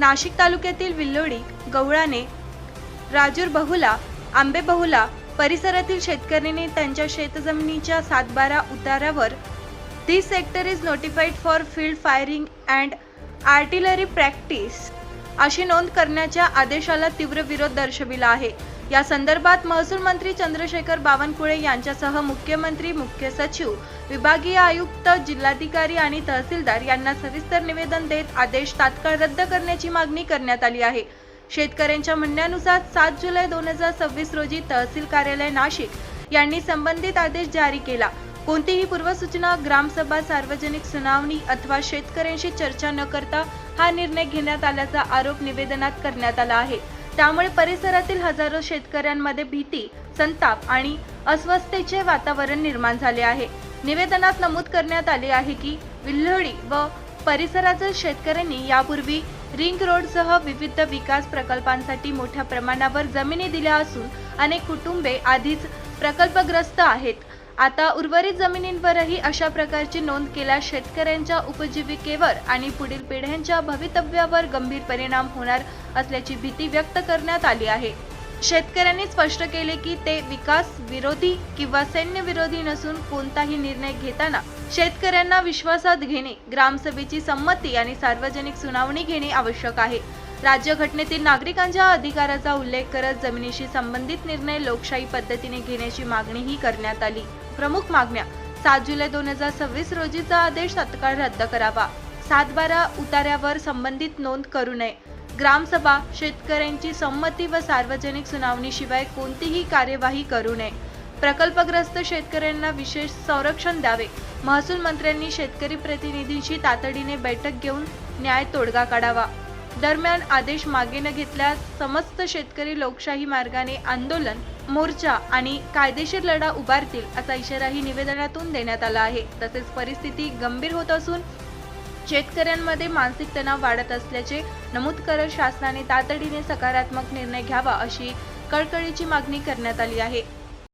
नाशिक तालुक्यातील विल्लोळी, गवळाणे, राजूर बहुला, आंबे बहुला परिसरातील शेतकऱ्यांनी त्यांच्या शेतजमिनीच्या 7/12 उतारावर "This sector is notified for field firing and artillery practice" अशी नोंद करण्याच्या आदेशाला तीव्र विरोध दर्शविला आहे। या संदर्भात महसूल मंत्री चंद्रशेखर बावनकुळे यांच्यासह मुख्यमंत्री, मुख्य सचिव, विभागीय आयुक्त, जिल्हाधिकारी आणि तहसीलदार यांना सविस्तर निवेदन देत आदेश तात्काळ रद्द करण्याची मागणी करण्यात आली आहे। शेतकऱ्यांच्या म्हणण्यानुसार 7 जुलै 2026 रोजी तहसील कार्यालय नाशिक यांनी संबंधित आदेश जारी केला। कोणतीही पूर्वसूचना, ग्रामसभा, सार्वजनिक सुनावणी अथवा शेतकऱ्यांशी चर्चा न करता हा निर्णय घेण्यात आल्याचा आरोप निवेदनात करण्यात आला आहे। त्यामुळे परिसरातील हजारो शेतकऱ्यांमध्ये भीती, संताप आणि अस्वस्थतेचे वातावरण निर्माण झाले आहे। निवेदनात नमूद करण्यात आले आहे की विल्लोळी व परिसरातील शेतकऱ्यांनी यापूर्वी रिंग रोडसह विविध विकास प्रकल्पांसाठी मोठ्या प्रमाणावर जमिनी दिल्या असून अनेक कुटुंबे आधीच प्रकल्पग्रस्त आहेत। आता उर्वरित जमिनींवरही अशा प्रकारची नोंद केल्यास शेतकऱ्यांच्या उपजीविकेवर आणि पुढील पिढ्यांच्या भवितव्यावर गंभीर परिणाम होणार असल्याची भीती व्यक्त करण्यात आली आहे। शेतकऱ्यांनी स्पष्ट केले की ते विकास विरोधी किंवा सैन्य विरोधी नसून कोणताही निर्णय घेताना शेतकऱ्यांना विश्वासात घेणे, ग्रामसभेची संमती आणि सार्वजनिक सुनावणी घेणे आवश्यक आहे। राज्यघटनेतील नागरिकांच्या अधिकाराचा उल्लेख करत जमिनीशी संबंधित निर्णय लोकशाही पद्धतीने घेण्याची मागणीही करण्यात आली। प्रमुख मागण्या: 7 जुलै 2026 रोजीचा आदेश तात्काळ रद्द करावा, 7/12 उतार्यावर संबंधित नोंद करू नये, ग्रामसभा, शेतकऱ्यांची संमती व सार्वजनिक सुनावणीशिवाय कोणतीही कार्यवाही करू नये, प्रकल्पग्रस्त शेतकऱ्यांना विशेष संरक्षण द्यावे, महसूल मंत्र्यांनी शेतकरी प्रतिनिधींशी तातडीने बैठक घेऊन न्याय तोडगा काढावा। दरम्यान आदेश मागे न घेतल्यास समस्त शेतकरी लोकशाही मार्गाने आंदोलन, मोर्चा आणि कायदेशीर लढा उभारतील असा इशाराही निवेदनातून देण्यात आला आहे। तसेच परिस्थिती गंभीर होत असून शेतकऱ्यांमध्ये मानसिक तणाव वाढत असल्याचे नमूद करत शासनाने तातडीने सकारात्मक निर्णय घ्यावा अशी कळकळीची मागणी करण्यात आली आहे।